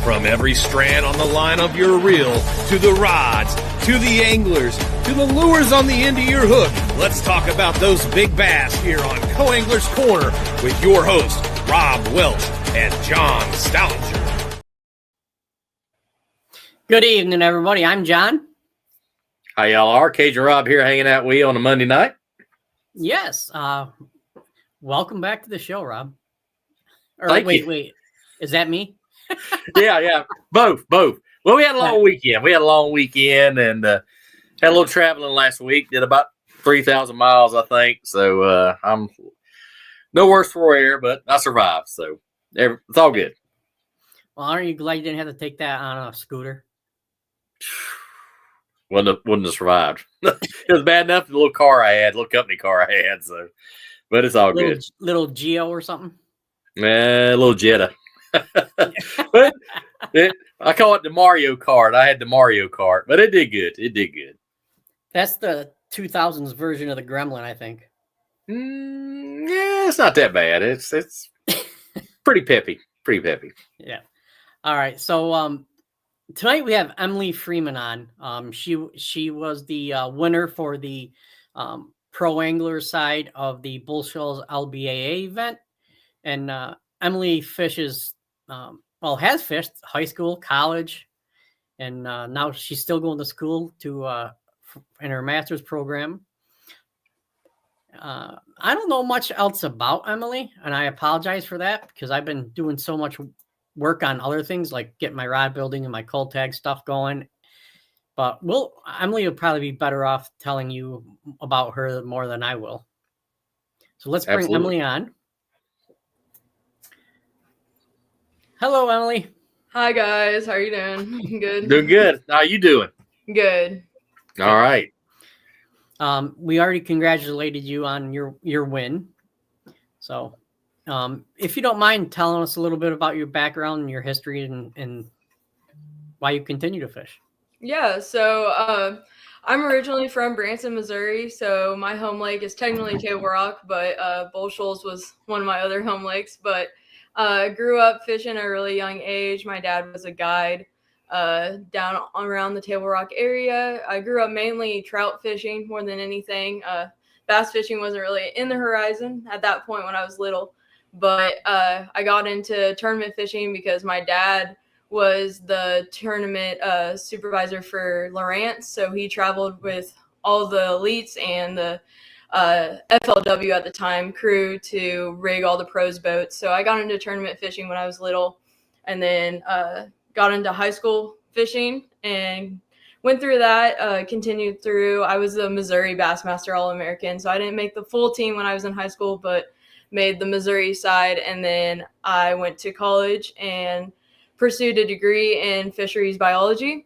From every strand on the line of your reel, to the rods, to the anglers, to the lures on the end of your hook, let's talk about those big bass here on Co-Angler's Corner with your hosts, Rob Welch and John Stoudinger. Good evening, everybody. I'm John. Hi, y'all are. Cajun Rob here hanging out with you on a Monday night. Yes. Welcome back to the show, Rob. Or Thank wait, you. wait. Is that me? Yeah. Both. Well, we had a long weekend. And had a little traveling last week. Did about 3,000 miles, I think. So I'm no worse for wear, but I survived. So it's all good. Well, aren't you glad you didn't have to take that on a scooter? Wouldn't have survived. It was bad enough. The little company car I had. So, but it's all good. Little Geo or something. A little Jetta. But I call it the Mario Kart. I had the Mario Kart, but it did good. That's the 2000s version of the Gremlin, I think. Yeah, it's not that bad. It's pretty peppy. Yeah. All right. So tonight we have Emily Freeman on. She was the winner for the pro angler side of the Bull Shoals LBAA event, and Emily fishes. Has fished high school, college, and now she's still going to school in her master's program. I don't know much else about Emily, and I apologize for that because I've been doing so much work on other things like getting my rod building and my cold tag stuff going. But Emily will probably be better off telling you about her more than I will. So let's bring Absolutely. Emily on. Hello, Emily. Hi, guys. How are you doing? Good. Doing good. How you doing? Good. All right. We already congratulated you on your win. So if you don't mind telling us a little bit about your background and your history and why you continue to fish. Yeah. So I'm originally from Branson, Missouri. So my home lake is technically Table Rock, but Bull Shoals was one of my other home lakes. But grew up fishing at a really young age. My dad was a guide down around the Table Rock area. I grew up mainly trout fishing more than anything. Bass fishing wasn't really in the horizon at that point when I was little. But I got into tournament fishing because my dad was the tournament supervisor for Lawrence. So he traveled with all the elites and the FLW at the time crew to rig all the pros boats. So I got into tournament fishing when I was little, and then got into high school fishing and went through that, continued through. I was the Missouri Bassmaster All-American, so I didn't make the full team when I was in high school, but made the Missouri side. And then I went to college and pursued a degree in fisheries biology,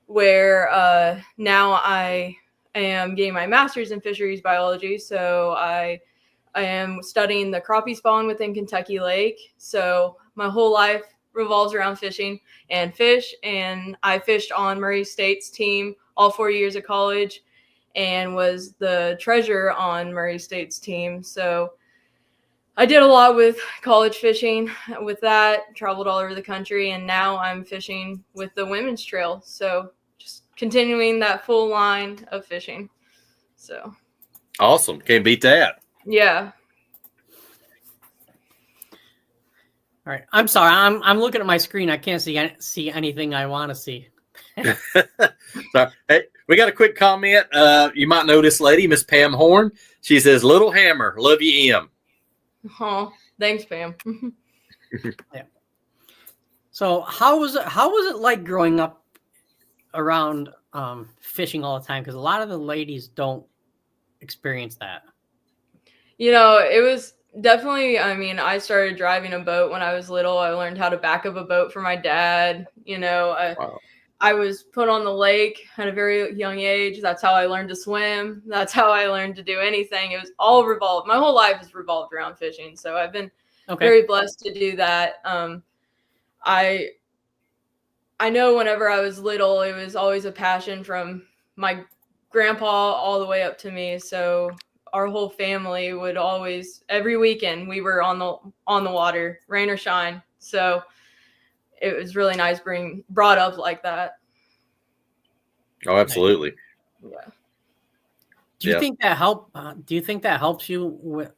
where now I am getting my master's in fisheries biology. So I am studying the crappie spawn within Kentucky Lake. So my whole life revolves around fishing and fish. And I fished on Murray State's team all 4 years of college and was the treasurer on Murray State's team. So I did a lot with college fishing with that, traveled all over the country, and now I'm fishing with the women's trail. So just continuing that full line of fishing. So Awesome. Can't beat that. yeah. All right. I'm sorry. I'm looking at my screen. I can't see anything I want to see. So, hey, we got a quick comment. You might know this lady, Miss Pam Horn. She says, "Little Hammer, love you, M." Oh, thanks, Pam. Yeah. So how was it like growing up around fishing all the time? Because a lot of the ladies don't experience that. It was definitely, I started driving a boat when I was little. I learned how to back up a boat for my dad. Wow. I was put on the lake at a very young age. That's how I learned to swim. That's how I learned to do anything. It was all revolved. My whole life has revolved around fishing. So I've been very blessed to do that. I know whenever I was little, it was always a passion from my grandpa all the way up to me. So our whole family would always, every weekend we were on the water, rain or shine. So it was really nice being brought up like that. Oh, absolutely. Yeah. Do you think that helps you with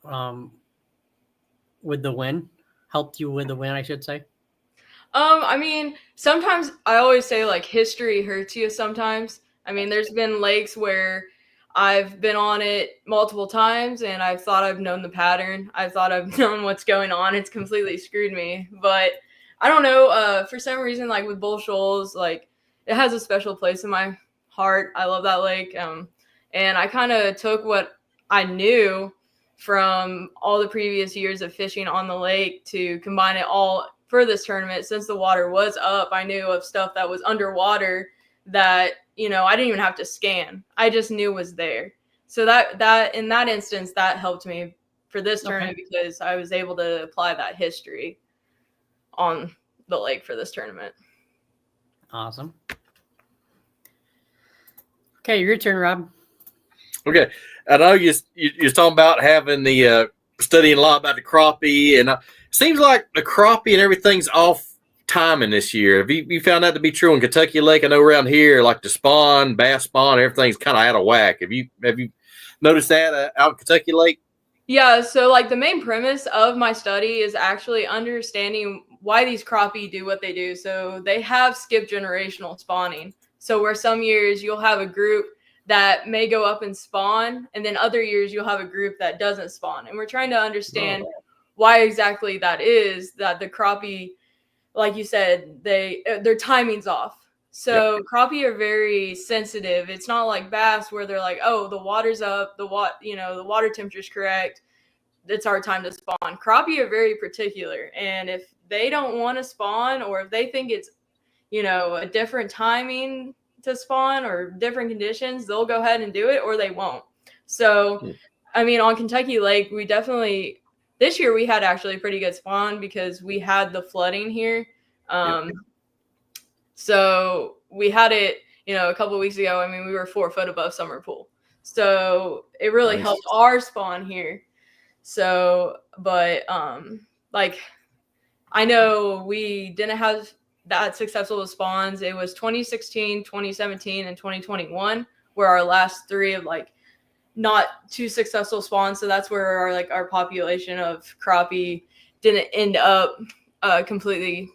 the win? Helped you with the win, I should say. I mean, sometimes I always say like history hurts you sometimes. I mean, there's been lakes where I've been on it multiple times and I thought I've known the pattern. I thought I've known what's going on. It's completely screwed me. But I don't know. For some reason, like with Bull Shoals, like it has a special place in my heart. I love that lake. And I kind of took what I knew from all the previous years of fishing on the lake to combine it all for this tournament. Since the water was up, I knew of stuff that was underwater that, you know, I didn't even have to scan. I just knew was there. So that in that instance, that helped me for this tournament because I was able to apply that history on the lake for this tournament. Awesome. Okay, your turn, Rob. Okay, I know you're talking about having the studying a lot about the crappie, and it seems like the crappie and everything's off timing this year. Have you found that to be true in Kentucky Lake? I know around here, like the bass spawn, everything's kind of out of whack. Have you noticed that out in Kentucky Lake? Yeah, so like the main premise of my study is actually understanding why these crappie do what they do. So they have skip generational spawning. So where some years you'll have a group that may go up and spawn, and then other years you'll have a group that doesn't spawn. And we're trying to understand why exactly that is, that the crappie, like you said, their timing's off. So crappie are very sensitive. It's not like bass where they're like, oh, the water's up, the water temperature's correct, it's our time to spawn. Crappie are very particular, and if they don't want to spawn, or if they think it's, you know, a different timing to spawn or different conditions, they'll go ahead and do it, or they won't. So, I mean, on Kentucky Lake, we definitely, this year we had actually a pretty good spawn because we had the flooding here. So we had it, you know, a couple of weeks ago. I mean, we were 4 foot above summer pool. So it really helped our spawn here. So, but like, I know we didn't have that successful spawns. It was 2016, 2017, and 2021 were our last 3 of like not too successful spawns. So that's where our population of crappie didn't end up completely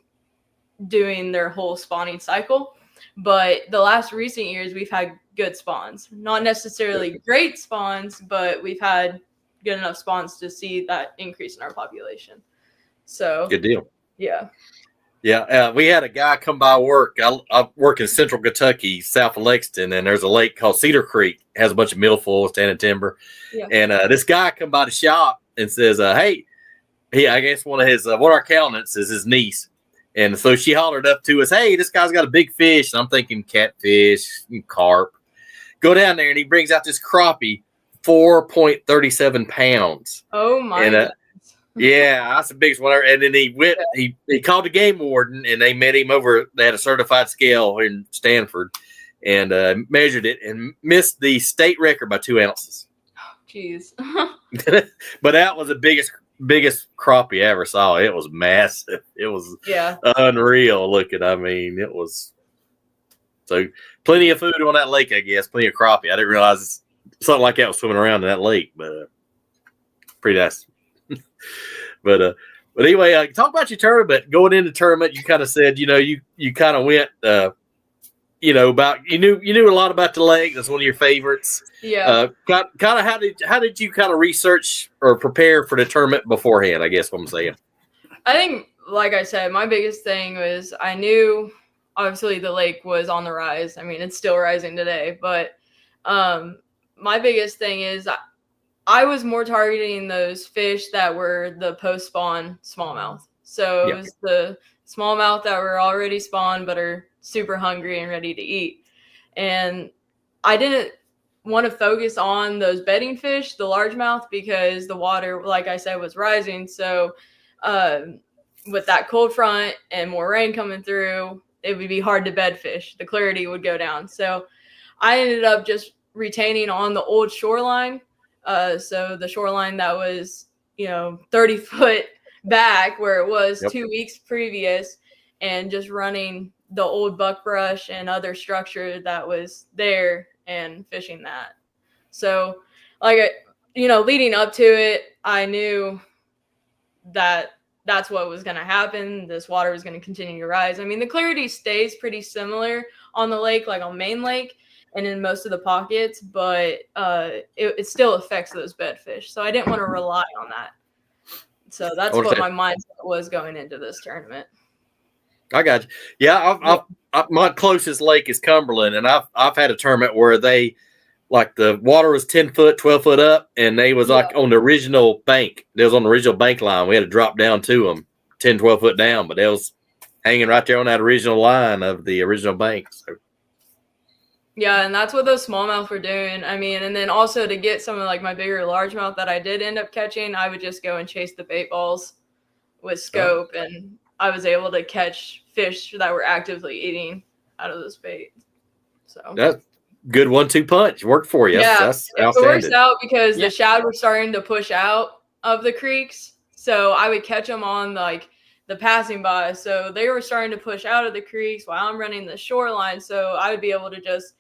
doing their whole spawning cycle. But the last recent years we've had good spawns, not necessarily great spawns, but we've had good enough spawns to see that increase in our population. So good deal. Yeah, we had a guy come by work. I work in central Kentucky, south of Lexington, and there's a lake called Cedar Creek. It has a bunch of milfoil, standing timber. And this guy come by the shop and says, hey, I guess one of our accountants is his niece. And so she hollered up to us, hey, this guy's got a big fish. And I'm thinking catfish, carp. Go down there, and he brings out this crappie, 4.37 pounds. Oh, my God. Yeah, that's the biggest one ever. And then he went, he called the game warden, and they met him over. They had a certified scale in Stanford, and measured it and missed the state record by 2 ounces. Jeez. But that was the biggest crappie I ever saw. It was massive. It was unreal looking. I mean, it was so plenty of food on that lake, I guess. Plenty of crappie. I didn't realize something like that was swimming around in that lake, but pretty nice. But anyway, talk about your tournament. Going into the tournament, you kind of said, you kind of went, about you knew a lot about the lake. That's one of your favorites. Yeah. Kind of how did you kind of research or prepare for the tournament beforehand? I guess what I'm saying. I think, like I said, my biggest thing was I knew obviously the lake was on the rise. I mean, it's still rising today, but my biggest thing is I was more targeting those fish that were the post-spawn smallmouth. So it was the smallmouth that were already spawned but are super hungry and ready to eat. And I didn't want to focus on those bedding fish, the largemouth, because the water, like I said, was rising. So with that cold front and more rain coming through, it would be hard to bed fish. The clarity would go down. So I ended up just retaining on the old shoreline. So the shoreline that was, 30 foot back where it was 2 weeks previous. and just running the old buckbrush and other structure that was there and fishing that. So like, leading up to it, I knew that that's what was going to happen. This water was going to continue to rise. I mean, the clarity stays pretty similar on the lake, like on Main Lake and in most of the pockets, but it still affects those bed fish. So I didn't want to rely on that. So that's what my mindset was going into this tournament. I got you. Yeah, my closest lake is Cumberland, and I've had a tournament where they, like, the water was 10 foot, 12 foot up, and they was like on the original bank. They was on the original bank line. We had to drop down to them 10, 12 foot down, but they was hanging right there on that original line of the original bank. So. Yeah, and that's what those smallmouth were doing. I mean, and then also to get some of like my bigger largemouth that I did end up catching, I would just go and chase the bait balls with scope, and I was able to catch fish that were actively eating out of those bait. So that's good 1-2 punch. Worked for you. Yeah, that's it works out because the shad were starting to push out of the creeks. So I would catch them on like the passing by. So they were starting to push out of the creeks while I'm running the shoreline. So I would be able to just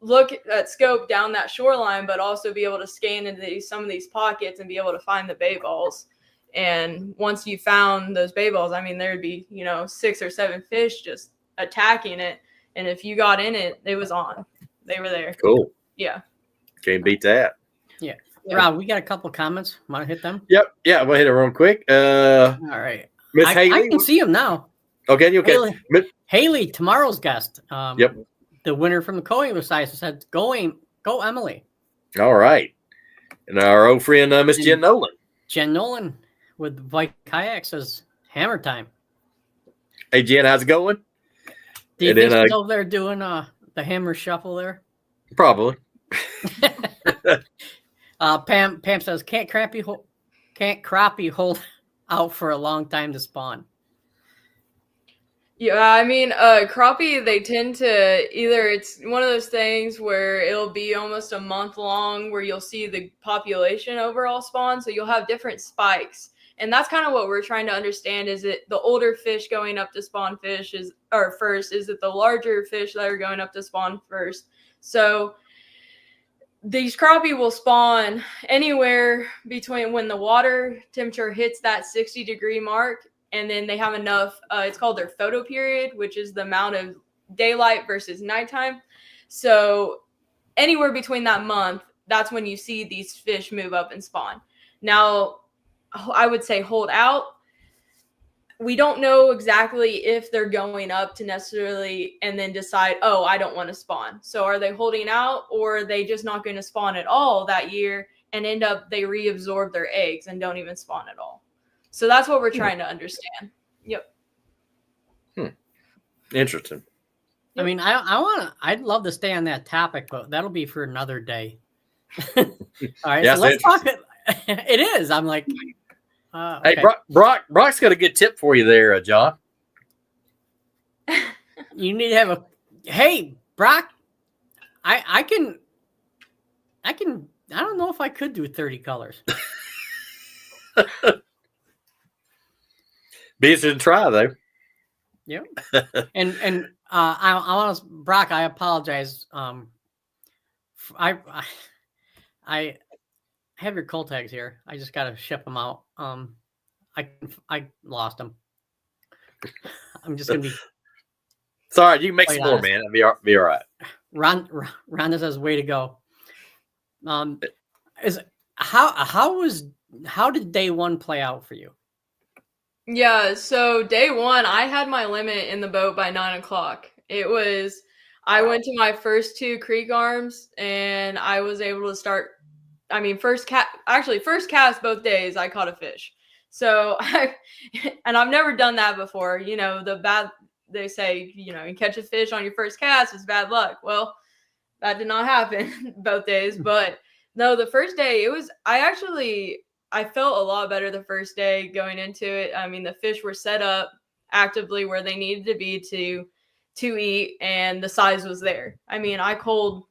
look at scope down that shoreline, but also be able to scan into some of these pockets and be able to find the bait balls. And once you found those bait balls, I mean, there'd be, 6 or 7 fish just attacking it. And if you got in it, it was on. They were there. Cool. Yeah. Can't beat that. Yeah. Rob, we got a couple comments. Want to hit them? Yep. Yeah, we'll hit it real quick. All right. Miss Haley. I can see him now. Okay. Okay. Haley, tomorrow's guest. Yep. The winner from the Coingler side said, go Emily. All right. And our old friend, Miss Jen Nolan. Jen Nolan with Vike Kayak says, hammer time. Hey, Jen, how's it going? Do you think she's over there doing the hammer shuffle there? Probably. Pam says, can't crappie hold out for a long time to spawn? Yeah, I mean, crappie, they tend to it's one of those things where it'll be almost a month long where you'll see the population overall spawn. So you'll have different spikes. And that's kind of what we're trying to understand. Is it the older fish going up to spawn first? Is it the larger fish that are going up to spawn first? So these crappie will spawn anywhere between when the water temperature hits that 60-degree mark, and then they have enough, it's called their photo period, which is the amount of daylight versus nighttime. So anywhere between that month, that's when you see these fish move up and spawn. Now, I would say hold out. We don't know exactly if they're going up to necessarily and then decide, oh, I don't want to spawn. So are they holding out, or are they just not going to spawn at all that year and they reabsorb their eggs and don't even spawn at all? So that's what we're trying to understand. Yep. Interesting. I mean, I'd love to stay on that topic, but that'll be for another day. All right, so let's talk. It is. I'm like, hey, Brock's got a good tip for you there, John. You need to have hey, Brock, I don't know if I could do 30 colors. Be easy to try, though. Yeah. And I want to, Brock, I apologize. I have your cold tags here. I just got to ship them out. I lost them. I'm just going to be. It's all right. You can make some more, man. It'll be all right. Rhonda says, way to go. How did day one play out for you? Yeah, so day one, I had my limit in the boat by 9 o'clock. I went to my first 2 creek arms, and I was able to start. I mean, first cast both days, I caught a fish. So, and I've never done that before. They say, you catch a fish on your first cast is bad luck. Well, that did not happen both days. But no, the first day I felt a lot better the first day going into it. I mean, the fish were set up actively where they needed to be to eat, and the size was there. I mean, I culled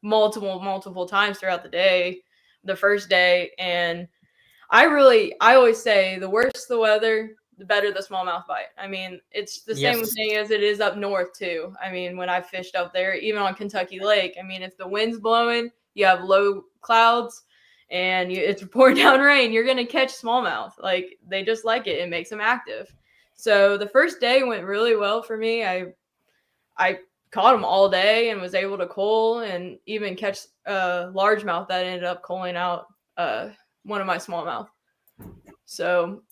multiple times throughout the day, the first day. And I always say the worse the weather, the better the smallmouth bite. I mean, it's the same thing as it is up north too. I mean, when I fished up there, even on Kentucky Lake, I mean, if the wind's blowing, you have low clouds, and it's pouring down rain, you're gonna catch smallmouth. Like, they just like it. It makes them active. So the first day went really well for me. I caught them all day and was able to cull and even catch a largemouth that ended up culling out one of my smallmouth. So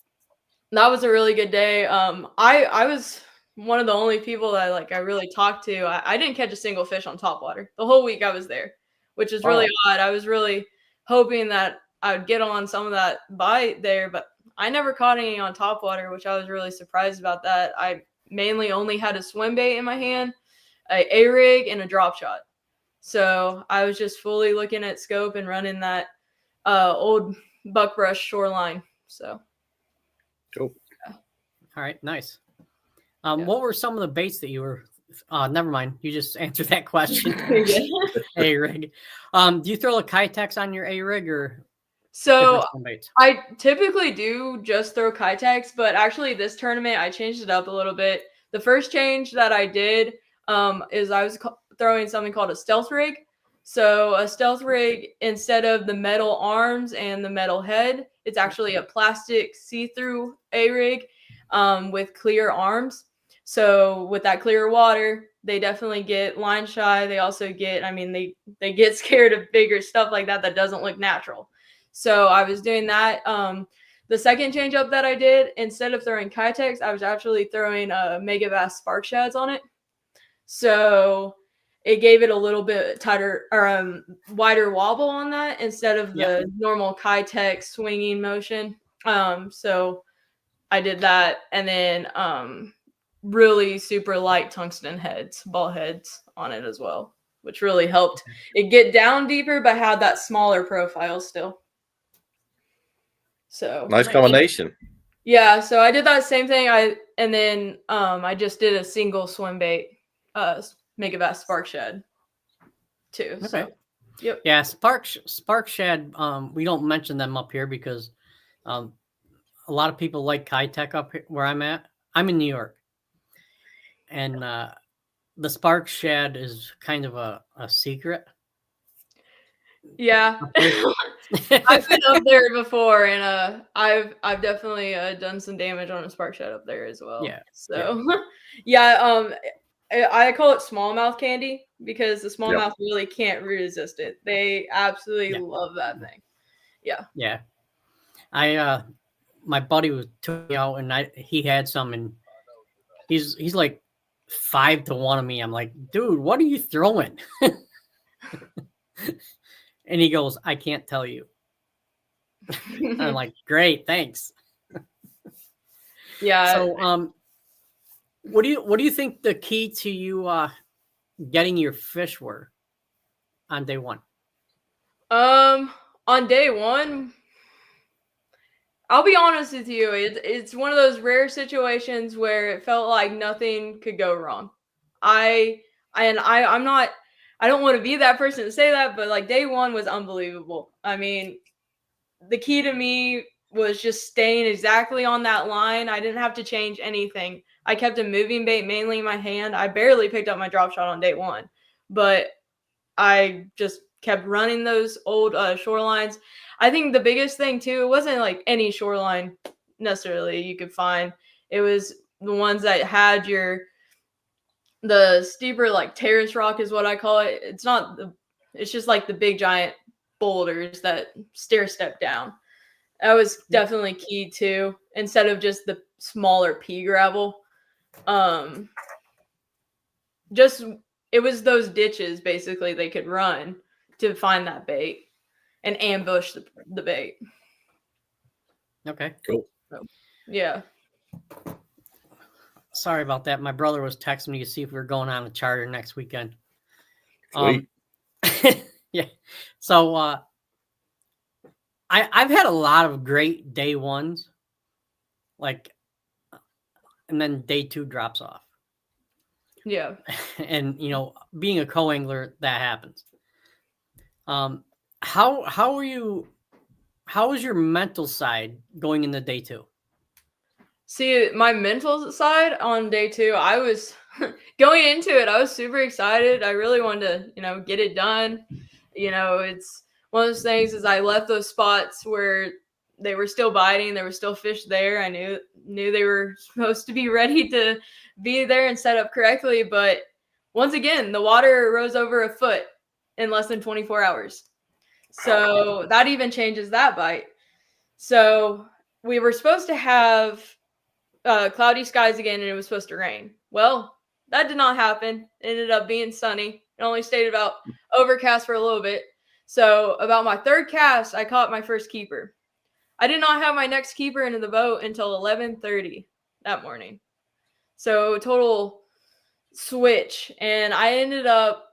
that was a really good day. I was one of the only people that I really talked to. I didn't catch a single fish on topwater the whole week I was there, which is really odd. I was really hoping that I would get on some of that bite there, but I never caught any on topwater, which I was really surprised about that. I mainly only had a swim bait in my hand, a rig, and a drop shot. So I was just fully looking at scope and running that old buckbrush shoreline. So cool. Yeah. All right, nice. What were some of the baits that you were? Never mind. You just answered that question. A rig. Do you throw a Kitex on your A rig or? So I typically do just throw Kitex, but actually this tournament I changed it up a little bit. The first change that I did is I was throwing something called a stealth rig. So a stealth rig, instead of the metal arms and the metal head, it's actually a plastic see-through A-rig with clear arms. So with that clear water, they definitely get line shy. They also get, they get scared of bigger stuff like that doesn't look natural. So I was doing that. The second change up that I did, instead of throwing Kitex, I was actually throwing Megabass Spark Shads on it. So it gave it a little bit tighter or wider wobble on that instead of the normal Kitex swinging motion. So I did that, and then really super light tungsten heads, ball heads on it as well, which really helped it get down deeper but had that smaller profile still. So nice combination. Yeah, so I did that same thing. I just did a single swim bait, Megabass Spark Shad too. Okay. So, yep. Yeah, Spark Shad. We don't mention them up here because a lot of people like Kitech up here where I'm at. I'm in New York, and the Spark Shad is kind of a secret. Yeah. I've been up there before, and I've definitely done some damage on a Spark Shad up there as well. Yeah. So yeah, I call it smallmouth candy because the smallmouth really can't resist it. They absolutely love that thing. Yeah. Yeah. My buddy took me out, and he had some, and he's like 5-1 of me. I'm like, dude, what are you throwing? And he goes, I can't tell you. I'm like, great, thanks. Yeah. So, what do you think the key to you getting your fish were on day one? On day one, I'll be honest with you. It's one of those rare situations where it felt like nothing could go wrong. I don't want to be that person to say that, but like day one was unbelievable. I mean, the key to me was just staying exactly on that line. I didn't have to change anything. I kept a moving bait mainly in my hand. I barely picked up my drop shot on day one, but I just kept running those old shorelines. I think the biggest thing too, it wasn't like any shoreline necessarily you could find. It was the ones that had the steeper, like terrace rock is what I call it. It's just like the big giant boulders that stair step down. That was definitely key too, instead of just the smaller pea gravel. It was those ditches basically they could run to find that bait and ambush the bait. Okay. Cool. So, yeah. Sorry about that. My brother was texting me to see if we were going on a charter next weekend. Sweet. Yeah. So I've had a lot of great day ones, and then day two drops off. Yeah. And being a co-angler, that happens. How was your mental side going into day two? See, my mental side on day 2, I was going into it, I was super excited. I really wanted to, get it done. It's one of those things is I left those spots where they were still biting, there were still fish there. I knew they were supposed to be ready to be there and set up correctly, but once again, the water rose over a foot in less than 24 hours. So that even changes that bite. So we were supposed to have cloudy skies again, and it was supposed to rain. Well, that did not happen. It ended up being sunny. It only stayed about overcast for a little bit. So about my 3rd cast, I caught my first keeper. I did not have my next keeper into the boat until 11:30 that morning. So total switch. And I ended up,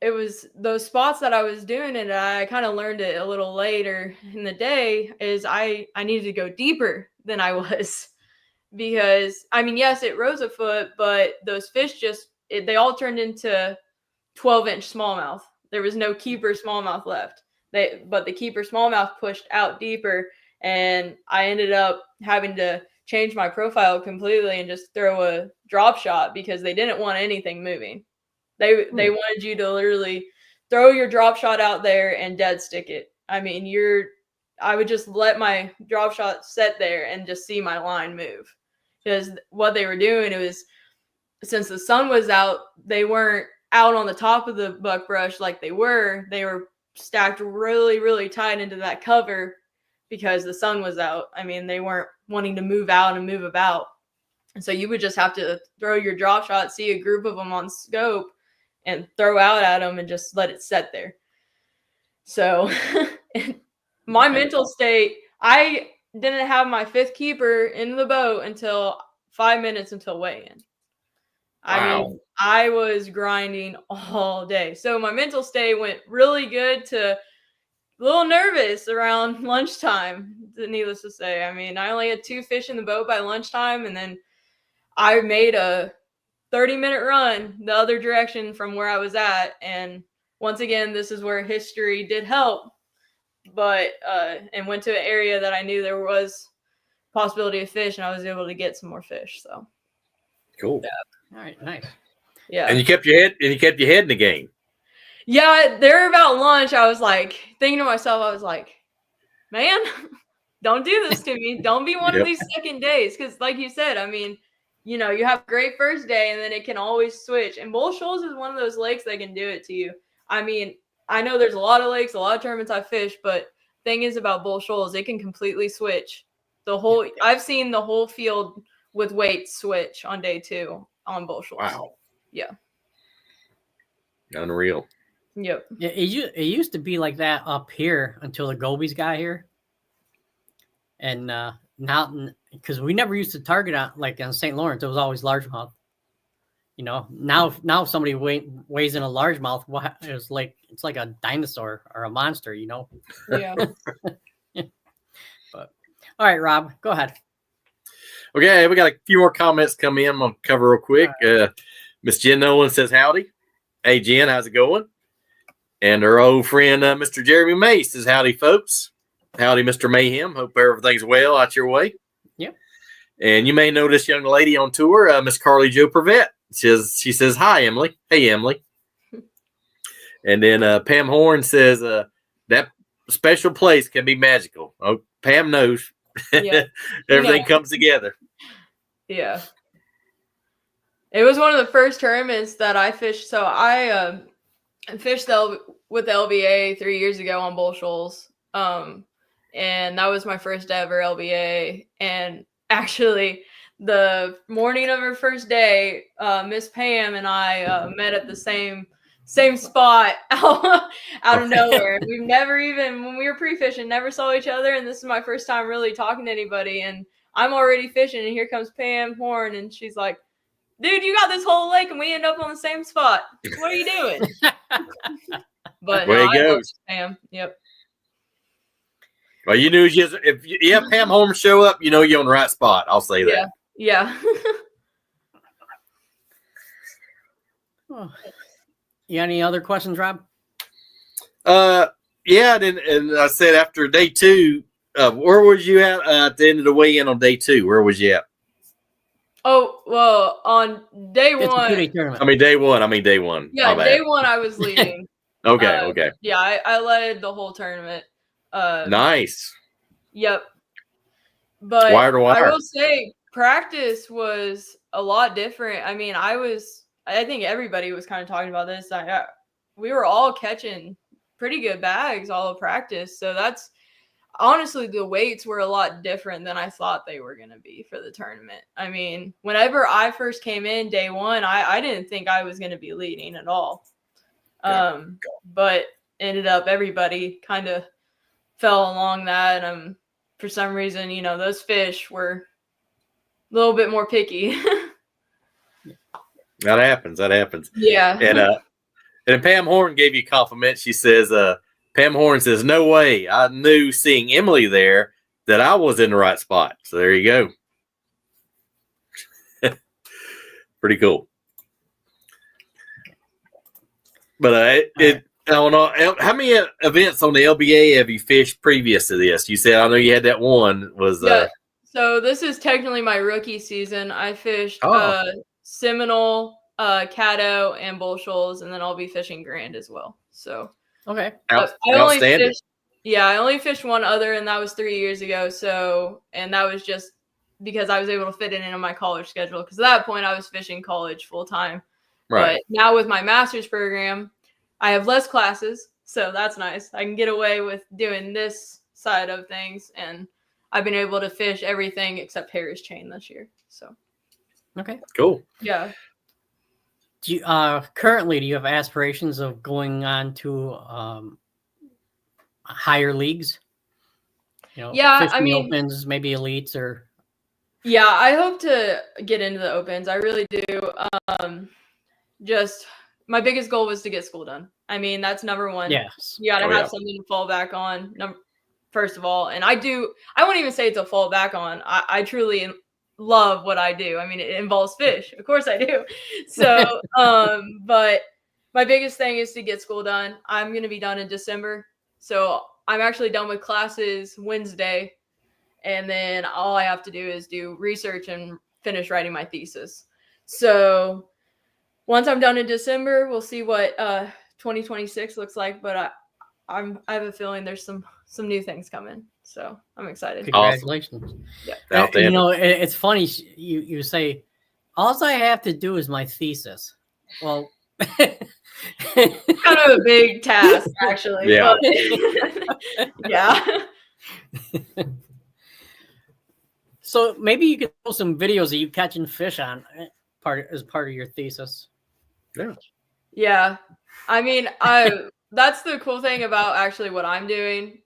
it was those spots that I was doing, and I kind of learned it a little later in the day, is I needed to go deeper than I was. Because, yes, it rose a foot, but those fish they all turned into 12-inch smallmouth. There was no keeper smallmouth left. But the keeper smallmouth pushed out deeper, and I ended up having to change my profile completely and just throw a drop shot because they didn't want anything moving. They wanted you to literally throw your drop shot out there and dead stick it. I would just let my drop shot set there and just see my line move. Because what they were doing, it was, since the sun was out, they weren't out on the top of the buckbrush like they were stacked really, really tight into that cover because the sun was out. They weren't wanting to move out and move about. And so you would just have to throw your drop shot, see a group of them on scope, and throw out at them and just let it set there. So my mental state, I didn't have my 5th keeper in the boat until 5 minutes until weigh-in. Wow. I was grinding all day. So my mental state went really good to a little nervous around lunchtime, needless to say. I only had 2 fish in the boat by lunchtime, and then I made a 30-minute run the other direction from where I was at. And once again, this is where history did help. But and went to an area that I knew there was possibility of fish, and I was able to get some more fish. So cool. Yeah. All right, nice. Yeah. And you kept your head in the game. Yeah, there about lunch, I was like thinking to myself, I was like, man, don't do this to me. Don't be one of these second days. Because like you said, you have a great first day, and then it can always switch. And Bull Shoals is one of those lakes that can do it to you. I know there's a lot of lakes, a lot of tournaments I fish, but thing is about Bull Shoals, it can completely switch. I've seen the whole field with weight switch on day 2 on Bull Shoals. Wow. Yeah. Unreal. Yep. Yeah, it used to be like that up here until the Gobies got here. And now, because we never used to target on, like on St. Lawrence, it was always largemouth. Now if somebody weighs in a largemouth, it's like a dinosaur or a monster, Yeah. But all right, Rob, go ahead. Okay, we got a few more comments come in. I'm gonna cover real quick. Right. Miss Jen Nolan says howdy. Hey Jen, how's it going? And our old friend Mr. Jeremy Mace says howdy, folks. Howdy, Mr. Mayhem. Hope everything's well out your way. Yep. And you may know this young lady on tour, Miss Carly Jo Prevette. She says, hi, Emily. Hey, Emily. And then Pam Horn says, that special place can be magical. Oh, Pam knows. Yeah. Everything comes together. Yeah. It was one of the first tournaments that I fished. So I fished with the LBAA 3 years ago on Bull Shoals. And that was my first ever LBAA. And actually, the morning of her first day, Miss Pam and I met at the same spot out of nowhere. We've never even, when we were pre-fishing, never saw each other. And this is my first time really talking to anybody. And I'm already fishing, and here comes Pam Horn, and she's like, dude, you got this whole lake, and we end up on the same spot. What are you doing? But there you go, Pam. Yep. Well, you knew if you have Pam Horn show up, you know you're on the right spot. I'll say that. Yeah. Oh. You got any other questions, Rob? Yeah, and I said after day 2, where was you at the end of the weigh-in on day 2? Where was you at? Oh, well, on day It's a 2-day one. tournament. I mean, day one. Yeah, My day bad. one I was leading. Okay. Yeah, I led the whole tournament. Nice. Yep. But Wire to I wire. will say practice was a lot different. I mean, I think everybody was kind of talking about this. We were all catching pretty good bags all of practice. So that's honestly, the weights were a lot different than I thought they were going to be for the tournament. I mean, whenever I first came in day one, I didn't think I was going to be leading at all. But ended up everybody kind of fell along that. For some reason, those fish were a little bit more picky. That happens. Yeah. And Pam Horn gave you a compliment. She says, Pam Horn says, no way. I knew seeing Emily there that I was in the right spot. So there you go. Pretty cool. But I don't know. How many events on the LBAA have you fished previous to this? You said, I know you had that one. So this is technically my rookie season. I fished Seminole, Caddo, and Bull Shoals, and then I'll be fishing Grand as well. So okay. I only fished one other, and that was 3 years ago. So, and that was just because I was able to fit it into my college schedule. Because at that point, I was fishing college full time. Right. But now with my master's program, I have less classes, so that's nice. I can get away with doing this side of things, and I've been able to fish everything except Harris chain this year. So, okay, cool. Yeah. Do you, currently, do you have aspirations of going on to higher leagues? Fishing opens, maybe elites, or yeah, I hope to get into the opens. I really do. Just my biggest goal was to get school done. I mean, that's number one. Yes. You gotta have something to fall back on. First of all, and I won't even say it's a fall back on. I truly love what I do. I mean, it involves fish. Of course I do. So, but my biggest thing is to get school done. I'm going to be done in December. So I'm actually done with classes Wednesday. And then all I have to do is do research and finish writing my thesis. So once I'm done in December, we'll see what 2026 looks like. But I have a feeling there's some new things coming. So I'm excited. Congratulations. Awesome. Yeah. It's funny. You say, all I have to do is my thesis. Well, kind of a big task, actually. Yeah. But, yeah. So maybe you could post some videos of you catching fish as part of your thesis. Yeah. Yeah. I mean, that's the cool thing about actually what I'm doing.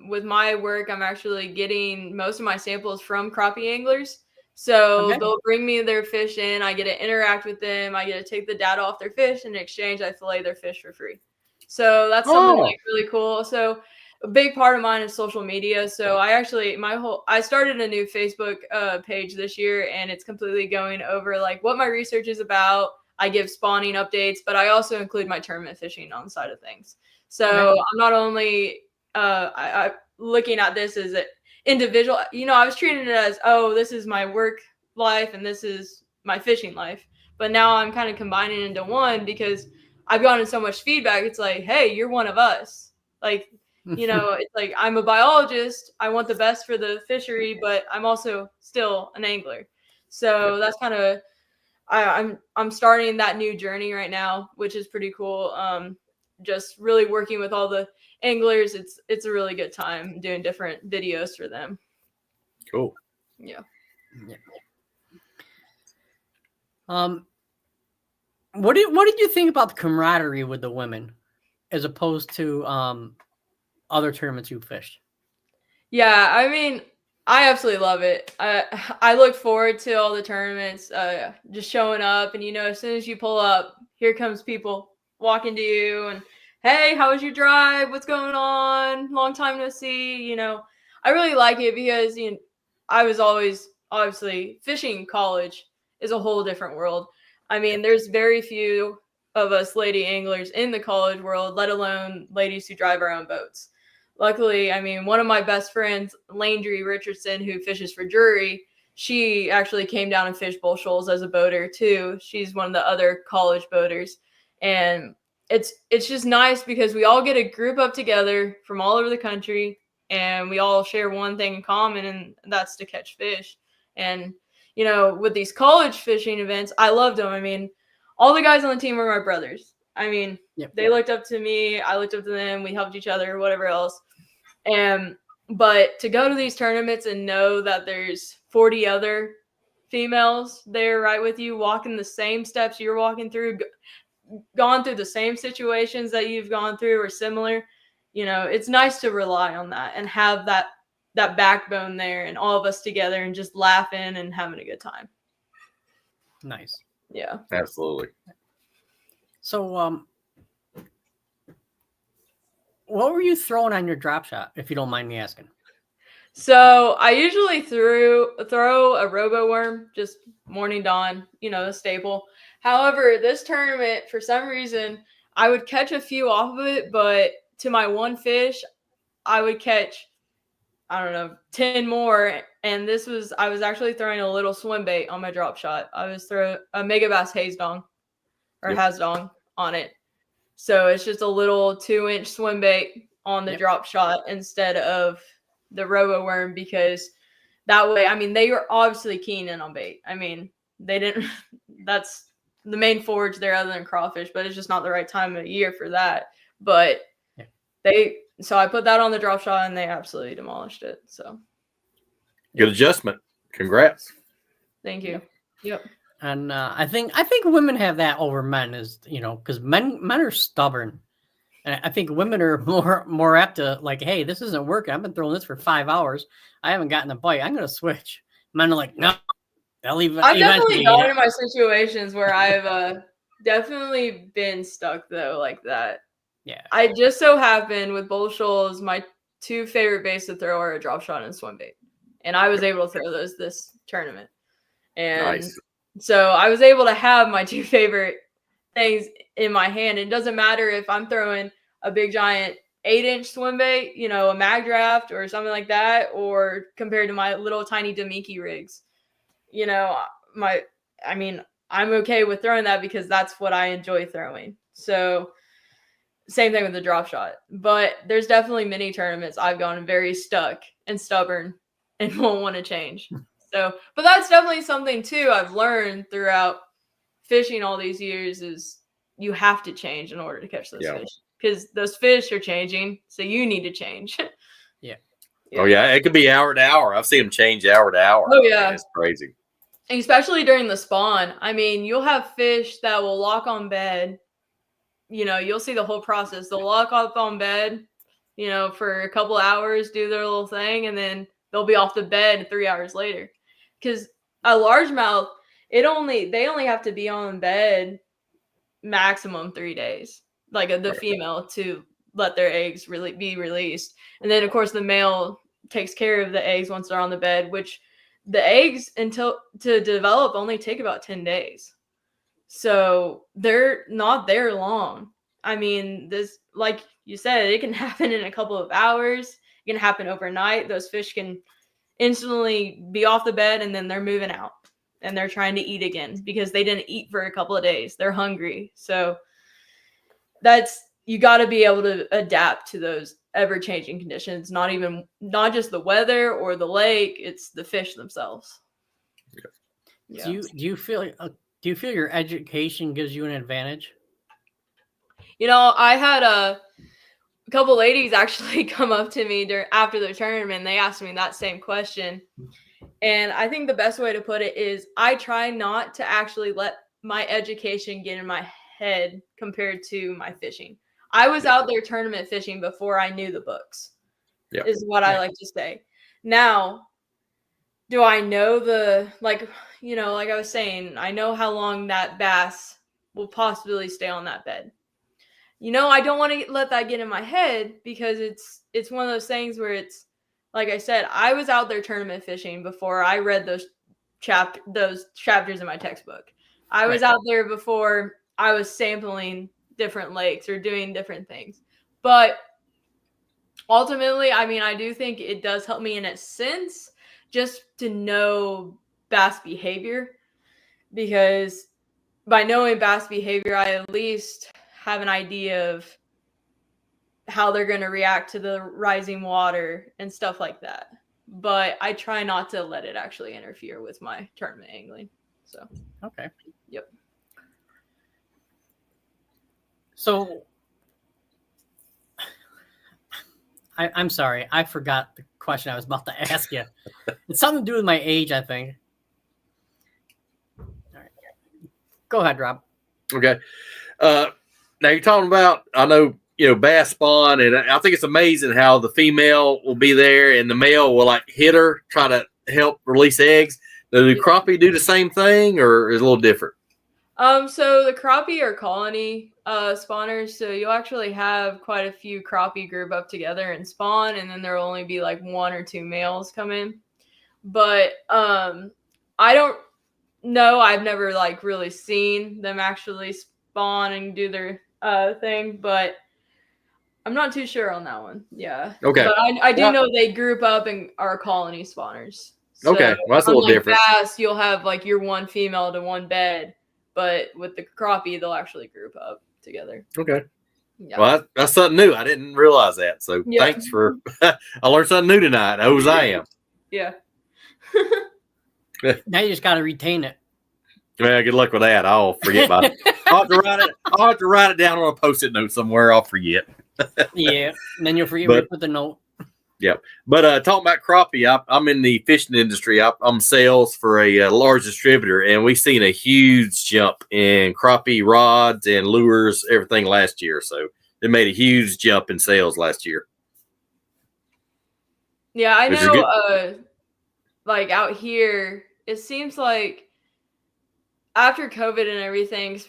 With my work, I'm actually getting most of my samples from crappie anglers. So they'll bring me their fish in. I get to interact with them. I get to take the data off their fish. In exchange, I fillet their fish for free. So that's something like really cool. So a big part of mine is social media. So I started a new Facebook page this year, and it's completely going over like what my research is about. I give spawning updates, but I also include my tournament fishing on the side of things. So I'm not only I looking at this as an individual. I was treating it as, this is my work life and this is my fishing life. But now I'm kind of combining into one because I've gotten so much feedback. It's like, hey, you're one of us. Like, it's like I'm a biologist. I want the best for the fishery, but I'm also still an angler. So that's kind of I'm starting that new journey right now, which is pretty cool. Just really working with all the anglers. It's a really good time doing different videos for them. Cool. Yeah. What did you think about the camaraderie with the women as opposed to other tournaments you fished? Yeah, I mean, I absolutely love it. I look forward to all the tournaments, just showing up, and as soon as you pull up, here comes people walking to you and, hey, how was your drive? What's going on? Long time no see. I really like it because I was always obviously fishing college is a whole different world. I mean, there's very few of us lady anglers in the college world, let alone ladies who drive our own boats. Luckily, I mean, one of my best friends, Landry Richardson, who fishes for Drury, she actually came down and fished Bull Shoals as a boater too. She's one of the other college boaters, and it's just nice because we all get to group up together from all over the country, and we all share one thing in common, and that's to catch fish. And with these college fishing events, I loved them. I mean, all the guys on the team were my brothers. I mean, they looked up to me, I looked up to them, we helped each other, whatever else. But to go to these tournaments and know that there's 40 other females there right with you, walking the same steps you're walking through, gone through the same situations that you've gone through or similar, it's nice to rely on that and have that backbone there and all of us together and just laughing and having a good time. Nice. Yeah. Absolutely. So, what were you throwing on your drop shot, if you don't mind me asking? So I usually throw a robo worm, just morning dawn, a staple. However, this tournament, for some reason, I would catch a few off of it, but to my one fish, I would catch, 10 more. And I was actually throwing a little swim bait on my drop shot. I was throwing a mega bass haze dong or has dong on it. So it's just a little 2-inch swim bait on the drop shot instead of the robo worm, because that way, I mean, they were obviously keen in on bait. I mean, they didn't, that's the main forage there other than crawfish, but it's just not the right time of year for that. But so I put that on the drop shot and they absolutely demolished it. So good adjustment. Congrats. Thank you. Yep. And I think women have that over men, is because men are stubborn, and I think women are more apt to like, hey, this isn't working. I've been throwing this for 5 hours. I haven't gotten a bite. I'm gonna switch. Men are like, no, they'll even. I've definitely gone in my situations where I've definitely been stuck though, like that. Yeah. I just so happened with Bull Shoals, my 2 favorite baits to throw are a drop shot and swim bait, and I was able to throw those this tournament. And nice. So I was able to have my 2 favorite things in my hand. It doesn't matter if I'm throwing a big giant 8-inch swim bait, a mag draft or something like that, or compared to my little tiny Demiki rigs. I'm okay with throwing that because that's what I enjoy throwing. So same thing with the drop shot. But there's definitely many tournaments I've gone very stuck and stubborn and won't want to change. So, but that's definitely something too I've learned throughout fishing all these years, is you have to change in order to catch those fish, because those fish are changing. So you need to change. Yeah. Oh yeah. It could be hour to hour. I've seen them change hour to hour. Oh yeah. It's crazy. Especially during the spawn. I mean, you'll have fish that will lock on bed. You'll see the whole process. They'll lock up on bed, for a couple hours, do their little thing, and then they'll be off the bed 3 hours later. Because a largemouth, they only have to be on bed maximum 3 days, like the female, to let their eggs really be released. And then of course the male takes care of the eggs once they're on the bed, which the eggs to develop only take about 10 days. So they're not there long. I mean, this, like you said, it can happen in a couple of hours. It can happen overnight. Those fish can instantly be off the bed and then they're moving out and they're trying to eat again because they didn't eat for a couple of days. They're hungry. So you got to be able to adapt to those ever-changing conditions. Not just the weather or the lake, it's the fish themselves. Yeah. Do you feel your education gives you an advantage? I had a couple ladies actually come up to me after the tournament. They asked me that same question. And I think the best way to put it is I try not to actually let my education get in my head compared to my fishing. I was out there tournament fishing before I knew the books, is what I like to say. Now, do I know like I was saying, I know how long that bass will possibly stay on that bed. I don't want to let that get in my head because it's one of those things where it's, like I said, I was out there tournament fishing before I read those chapters in my textbook. I was out there before I was sampling different lakes or doing different things. But ultimately, I mean, I do think it does help me in a sense just to know bass behavior, because by knowing bass behavior, I at least have an idea of how they're going to react to the rising water and stuff like that. But I try not to let it actually interfere with my tournament angling. So, Okay. Yep. So I'm sorry, I forgot the question I was about to ask you. It's something to do with my age, I think. All right. Go ahead, Rob. Okay. Now you're talking about, I know, bass spawn, and I think it's amazing how the female will be there and the male will like hit her, try to help release eggs. Do the crappie do the same thing, or is it a little different? So the crappie are colony spawners, so you'll actually have quite a few crappie group up together and spawn, and then there'll only be like 1 or 2 males come in. But I don't know. I've never like really seen them actually spawn and do their thing, but I'm not too sure on that one. Yeah. Okay. But I do know they group up and are colony spawners. So, okay. Well, that's a little different. Bass, you'll have like your 1 female to 1 bed. But with the crappie, they'll actually group up together. Okay. Yeah. Well, that's something new. I didn't realize that. So thanks for I learned something new tonight. Who's I am. Yeah. Now you just got to retain it. Well, good luck with that. I'll forget about it. I'll have to write it down on a Post-it note somewhere. I'll forget. Yeah. And then you'll forget where to put the note. Yeah. But talking about crappie, I'm in the fishing industry. I'm sales for a large distributor, and we've seen a huge jump in crappie rods and lures, everything last year. So they made a huge jump in sales last year. Yeah, I know. Like out here, it seems like after COVID and everything,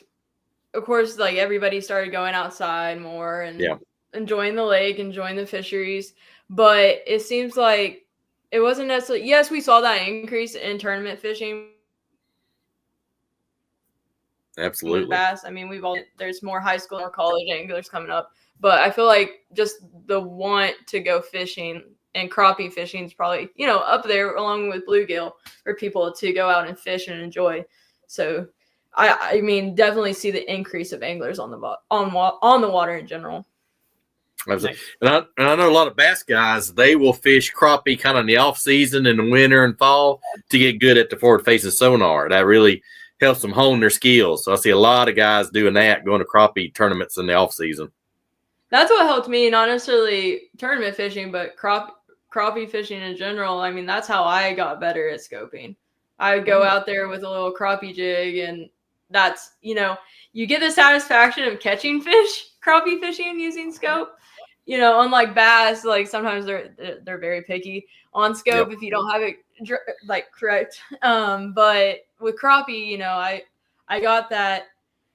of course, like everybody started going outside more and enjoying the lake, enjoying the fisheries. But it seems like it wasn't necessarily, yes, we saw that increase in tournament fishing. Absolutely. Bass. I mean, there's more high school or college anglers coming up. But I feel like just the want to go fishing and crappie fishing is probably, up there along with bluegill for people to go out and fish and enjoy. So I mean, definitely see the increase of anglers on the water in general. Nice. And I know a lot of bass guys, they will fish crappie kind of in the off season in the winter and fall to get good at the forward facing sonar. That really helps them hone their skills. So I see a lot of guys doing that, going to crappie tournaments in the off season. That's what helped me, not necessarily tournament fishing, but crappie fishing in general. I mean, that's how I got better at scoping. I would go out there with a little crappie jig, and that's, you get the satisfaction of catching fish, crappie fishing using scope. Unlike bass, like sometimes they're very picky on scope if you don't have it like correct. But with crappie, I got that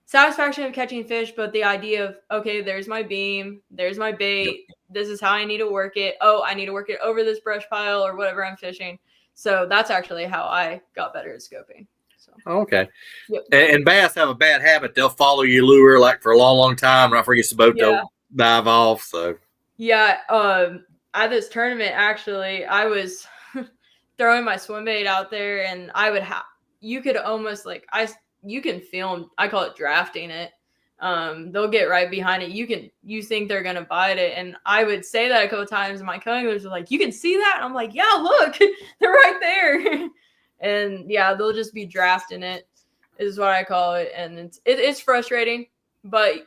satisfaction of catching fish, but the idea of, okay, there's my beam, there's my bait, this is how I need to work it. Oh, I need to work it over this brush pile or whatever I'm fishing. So that's actually how I got better at scoping. So. Okay. Yep. And bass have a bad habit. They'll follow your lure like for a long, long time. Right before you get the boat, they'll dive off. So. Yeah. At this tournament, actually, I was throwing my swim bait out there, and I would you could almost you can film. I call it drafting it. They'll get right behind it. You think they're gonna bite it, and I would say that a couple of times. And my co-anglers are like, "You can see that?" And I'm like, "Yeah, look, they're right there." And they'll just be drafting it, is what I call it, and it's frustrating. But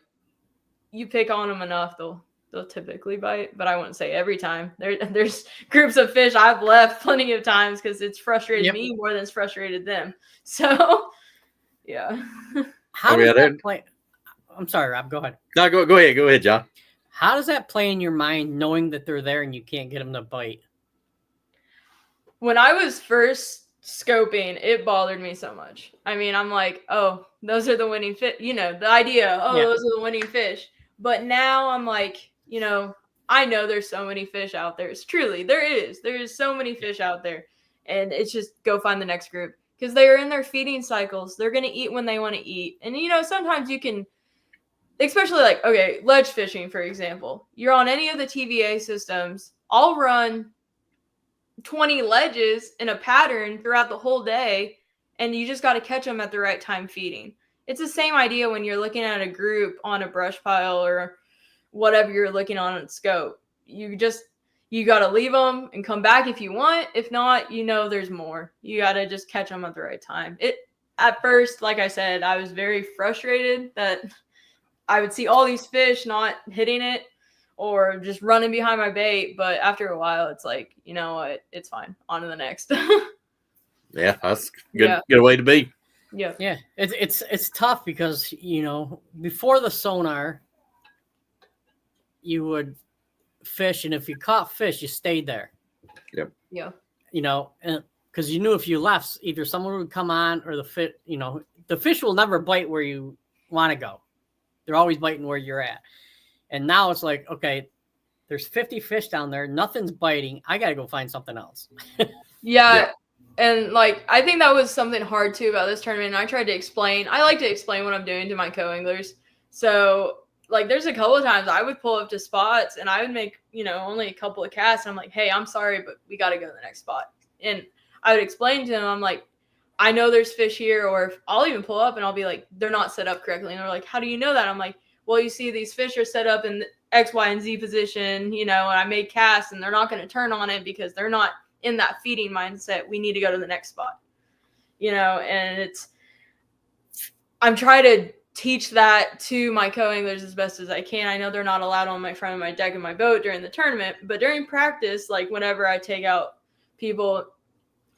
you pick on them enough, they'll typically bite. But I wouldn't say every time. There's groups of fish I've left plenty of times because it's frustrated me more than it's frustrated them. So, yeah. How does that play? I'm sorry, Rob. Go ahead. No, go ahead. Go ahead, John. How does that play in your mind, knowing that they're there and you can't get them to bite? When I was first scoping, it bothered me so much. I mean, I'm like, oh, those are the winning fish. The idea, those are the winning fish. But now I'm like, I know there's so many fish out there. There is so many fish out there. And it's just go find the next group. Because they are in their feeding cycles. They're going to eat when they want to eat. And, sometimes you can, especially ledge fishing, for example. You're on any of the TVA systems. I'll run 20 ledges in a pattern throughout the whole day, and you just got to catch them at the right time feeding. It's the same idea when you're looking at a group on a brush pile or whatever you're looking on a scope. You got to leave them and come back if you want. If not, there's more. You got to just catch them at the right time. At first, like I said, I was very frustrated that I would see all these fish not hitting it or just running behind my bait. But after a while, it's like, you know what? It's fine. On to the next. Yeah, that's good way to be. Yeah. Yeah. It's tough because, before the sonar, you would fish, and if you caught fish, you stayed there. Yep. Yeah. Because you knew if you left, either someone would come on or the fish will never bite where you want to go. They're always biting where you're at. And now it's like, okay, there's 50 fish down there. Nothing's biting. I got to go find something else. Yeah. And I think that was something hard too about this tournament. I like to explain what I'm doing to my co-anglers. So there's a couple of times I would pull up to spots and I would make, only a couple of casts. And I'm like, hey, I'm sorry, but we got to go to the next spot. And I would explain to them, I'm like, I know there's fish here, or I'll even pull up and I'll be like, they're not set up correctly. And they're like, how do you know that? I'm like, well, you see these fish are set up in the X, Y, and Z position, and I made casts and they're not going to turn on it because they're not in that feeding mindset. We need to go to the next spot, and I'm trying to teach that to my co-anglers as best as I can. I know they're not allowed on my front of my deck of my boat during the tournament, but during practice, whenever I take out people,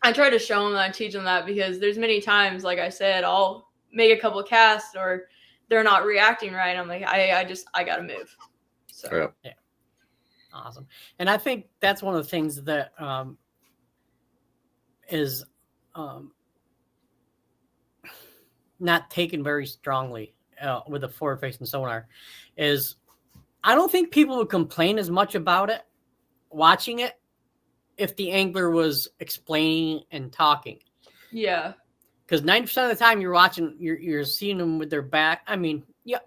I try to show them that, I teach them that, because there's many times, like I said, I'll make a couple of casts or they're not reacting right. I'm like, I got to move. So, yeah. Awesome. And I think that's one of the things that is not taken very strongly with the forward-facing sonar is I don't think people would complain as much about it watching it if the angler was explaining and talking. Yeah. Because 90% of the time you're watching, you're seeing them with their back. I mean, yeah.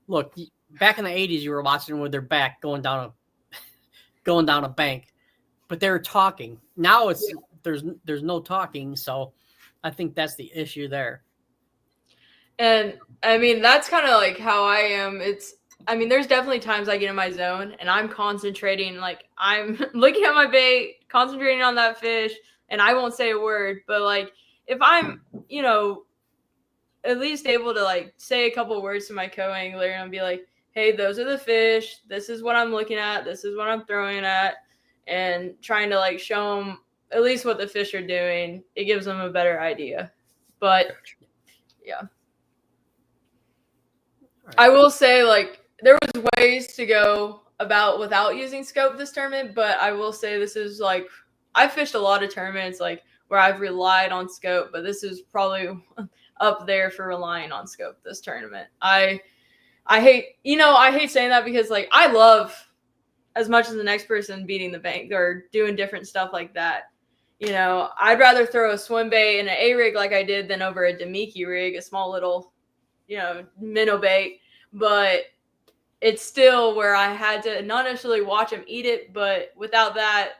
Look, back in the 80s, you were watching them with their back going down a bank, but they were talking. Now there's no talking, so I think that's the issue there. And I mean, that's kind of how I am. There's definitely times I get in my zone and I'm concentrating, I'm looking at my bait, concentrating on that fish, and I won't say a word. But if I'm, at least able to say a couple of words to my co-angler and be like, hey, those are the fish. This is what I'm looking at. This is what I'm throwing at, and trying to show them at least what the fish are doing. It gives them a better idea. But yeah. I will say, there was ways to go about without using scope this tournament, but I will say this is I fished a lot of tournaments where I've relied on scope, but this is probably up there for relying on scope this tournament. I hate saying that because I love as much as the next person beating the bank or doing different stuff like that. I'd rather throw a swim bait and an A-rig like I did than over a Demiki rig, a small little, minnow bait. But it's still where I had to not necessarily watch them eat it, but without that,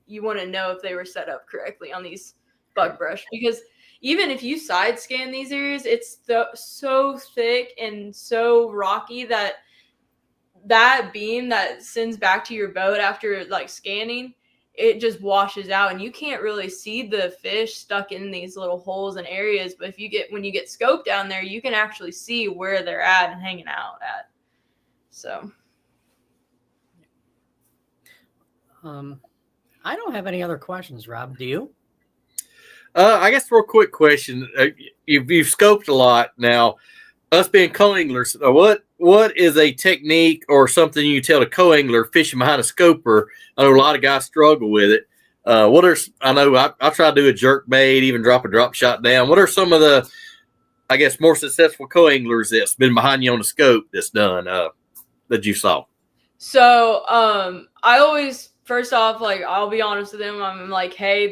you wouldn't know if they were set up correctly on these bug brush. Because even if you side scan these areas, it's so thick and so rocky that beam that sends back to your boat after scanning, it just washes out and you can't really see the fish stuck in these little holes and areas. But when you get scope down there, you can actually see where they're at and hanging out at. So, I don't have any other questions, Rob. Do you? I guess real quick question. You've scoped a lot now. Us being co-anglers, what is a technique or something you tell a co-angler fishing behind a scoper? I know a lot of guys struggle with it. I try to do a jerk bait, even drop a drop shot down. What are some of the, I guess, more successful co-anglers that's been behind you on the scope that's done that you saw? So I always, first off, I'll be honest with them. I'm like, hey,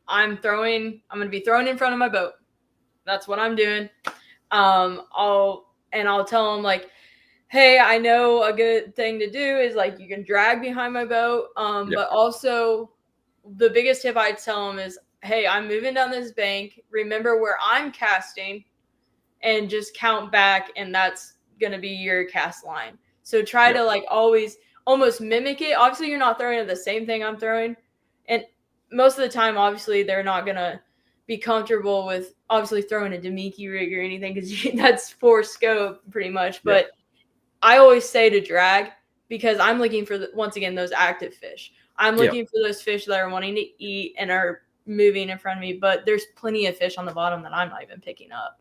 I'm going to be throwing in front of my boat. That's what I'm doing. I'll tell them hey, I know a good thing to do is you can drag behind my boat. But also the biggest tip I'd tell them is, hey, I'm moving down this bank. Remember where I'm casting and just count back, and that's going to be your cast line. So try to like always almost mimic it. Obviously, you're not throwing the same thing I'm throwing. And most of the time, obviously, they're not going to be comfortable with obviously throwing a Demiki rig or anything because that's for scope pretty much. But I always say to drag because I'm looking for, once again, those active fish. I'm looking for those fish that are wanting to eat and are moving in front of me, but there's plenty of fish on the bottom that I'm not even picking up.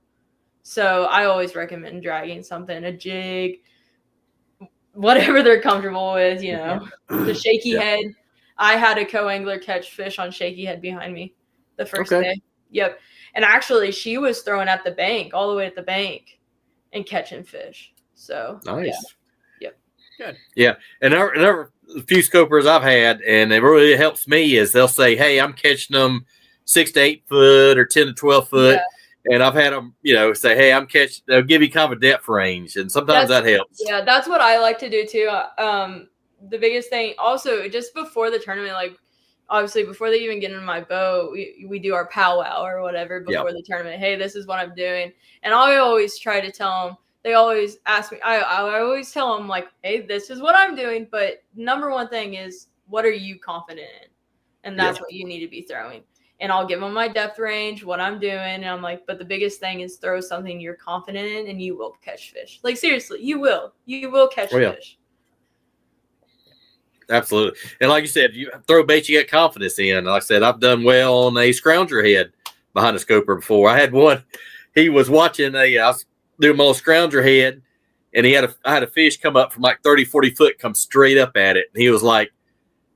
So I always recommend dragging something, a jig, whatever they're comfortable with, you know, the shaky head. I had a co-angler catch fish on shaky head behind me the first day. Yep. And actually she was throwing at the bank, all the way at the bank and catching fish. So nice. Good. Yeah. And there a few scopers I've had, and it really helps me is they'll say, hey, I'm catching them 6 to 8 foot or 10 to 12 foot. Yeah. And I've had them, you know, say, hey, I'm catching, they'll give you kind of a depth range. And sometimes that helps. Yeah. That's what I like to do too. The biggest thing also just before the tournament, like obviously before they even get in my boat, we do our powwow or whatever before the tournament. Hey, this is what I'm doing. And I always try to tell them, they always ask me, I always tell them like, hey, this is what I'm doing. But number one thing is, what are you confident in? And that's what you need to be throwing. And I'll give them my depth range, what I'm doing. And I'm like, but the biggest thing is throw something you're confident in and you will catch fish. Like seriously, you will catch fish. Absolutely. And like you said, you throw bait you get confidence in. Like I said, I've done well on a scrounger head behind a scoper before. I had one, he was watching I was doing my little scrounger head, and I had a fish come up from like 30, 40 foot, come straight up at it. And he was like,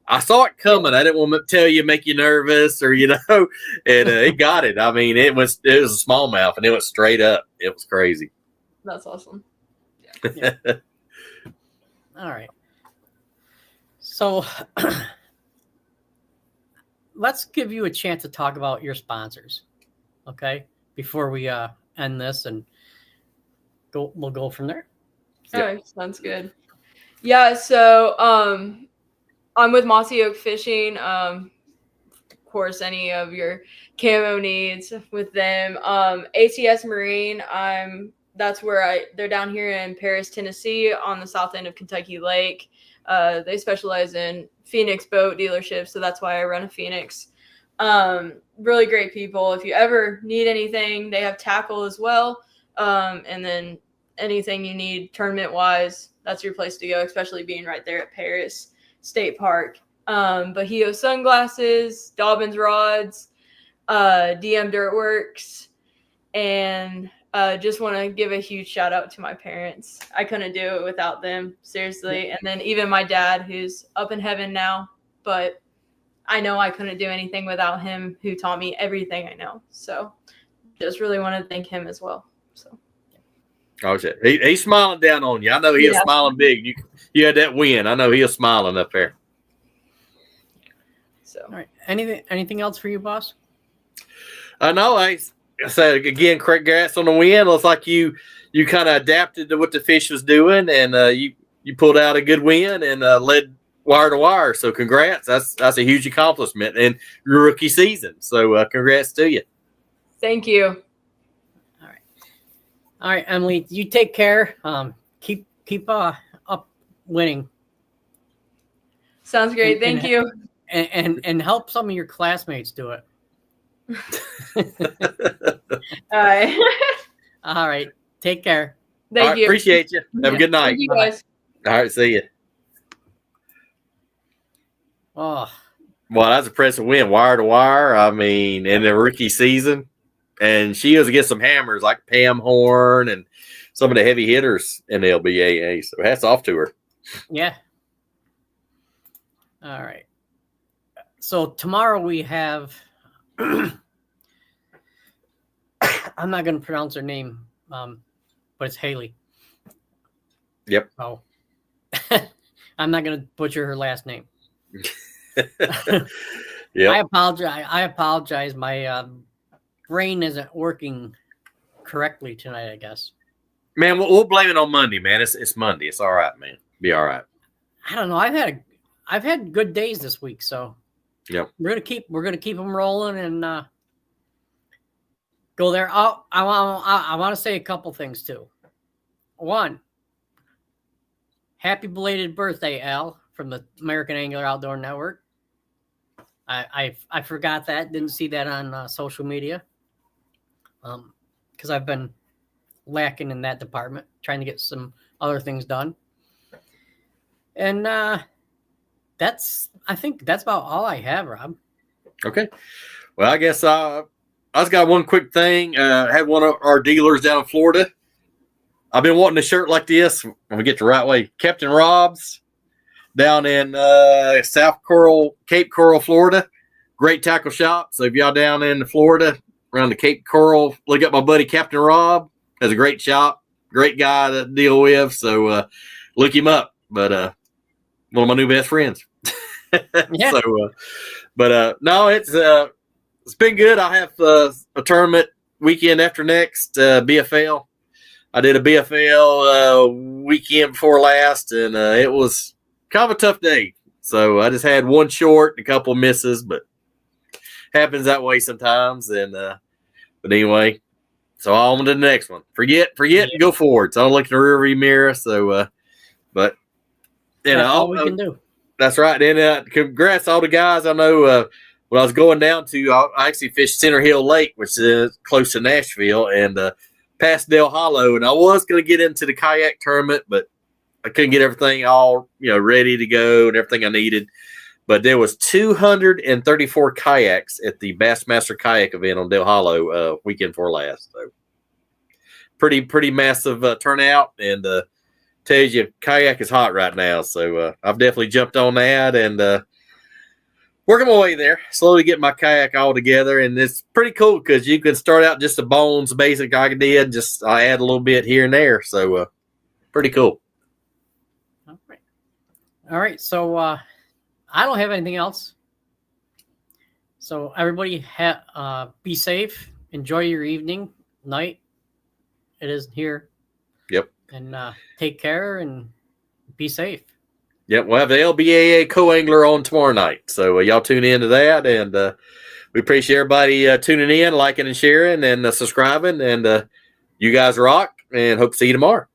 I saw it coming. I didn't want to tell you, make you nervous or, you know, and it got it. I mean, it was a smallmouth and it went straight up. It was crazy. That's awesome. Yeah. All right. So let's give you a chance to talk about your sponsors. Okay. Before we end this and we'll go from there. All right, sounds good. Yeah, so I'm with Mossy Oak Fishing. Of course, any of your camo needs with them. ATS Marine, that's where they're down here in Paris, Tennessee, on the south end of Kentucky Lake. They specialize in Phoenix boat dealerships, so that's why I run a Phoenix. Really great people. If you ever need anything, they have tackle as well. And then anything you need tournament wise, that's your place to go, especially being right there at Paris State Park. Bahio sunglasses, Dobbins rods, DM Dirtworks, and just want to give a huge shout out to my parents. I couldn't do it without them, seriously. And then even my dad, who's up in heaven now, but I know I couldn't do anything without him, who taught me everything I know. So just really want to thank him as well. So. Oh shit, he's smiling down on you. I know he was smiling big. You had that win. I know he was smiling up there. So, all right. Anything else for you, boss? No, I said again, congrats on the win. Looks like you kind of adapted to what the fish was doing, and you pulled out a good win and led wire to wire. So congrats. That's a huge accomplishment in your rookie season. So congrats to you. Thank you. All right, Emily, you take care. Keep up winning. Sounds great. Thank you. And help some of your classmates do it. All right. All right. Take care. Thank you. Appreciate you. Have a good night. Thank you guys. All right. See you. Oh. Well, that's a impressive win, wire to wire. I mean, in the rookie season. And she was against some hammers like Pam Horn and some of the heavy hitters in the LBAA. So hats off to her. Yeah. All right. So tomorrow we have, I'm not going to pronounce her name, but it's Haley. Yep. So I'm not going to butcher her last name. Yeah. I apologize. My brain isn't working correctly tonight, I guess. Man, we'll blame it on Monday, man. It's Monday. It's all right, man. Be all right. I don't know. I've had good days this week, so Yep. We're gonna keep them rolling and go there. Oh, I want to say a couple things too. One, happy belated birthday, Al, from the American Angler Outdoor Network. I forgot that. Didn't see that on social media. Because I've been lacking in that department, trying to get some other things done. And I think that's about all I have, Rob. Okay. Well, I guess I just got one quick thing. Had one of our dealers down in Florida. I've been wanting a shirt like this. When we get the right way, Captain Rob's down in Cape Coral, Florida. Great tackle shop. So if y'all down in Florida, around the Cape Coral, look up my buddy Captain Rob. Has a great shop, great guy to deal with. So look him up. But one of my new best friends. Yeah. So, no, it's been good. I have a tournament weekend after next, BFL. I did a BFL weekend before last, and it was kind of a tough day. So I just had one short and a couple misses, but happens that way sometimes. And but anyway, so on to the next one. Forget, and go forward. So I don't look in the rearview mirror. So, but you That's know, all we can do. That's right. And congrats to all the guys. I know when I was going down to, I actually fished Center Hill Lake, which is close to Nashville, and past Del Hollow. And I was going to get into the kayak tournament, but I couldn't get everything all ready to go and everything I needed. But there was 234 kayaks at the Bassmaster Kayak event on Del Hollow weekend before last. So pretty massive turnout, and tells you kayak is hot right now. So I've definitely jumped on that and working my way there, slowly getting my kayak all together. And it's pretty cool because you can start out just the bones basic I did, just I add a little bit here and there. So pretty cool. All right. So I don't have anything else. So everybody be safe. Enjoy your evening, night. It is here. Yep. And take care and be safe. Yep. We'll have the LBAA co-angler on tomorrow night. So y'all tune in to that. And we appreciate everybody tuning in, liking and sharing and subscribing. And you guys rock, and hope to see you tomorrow.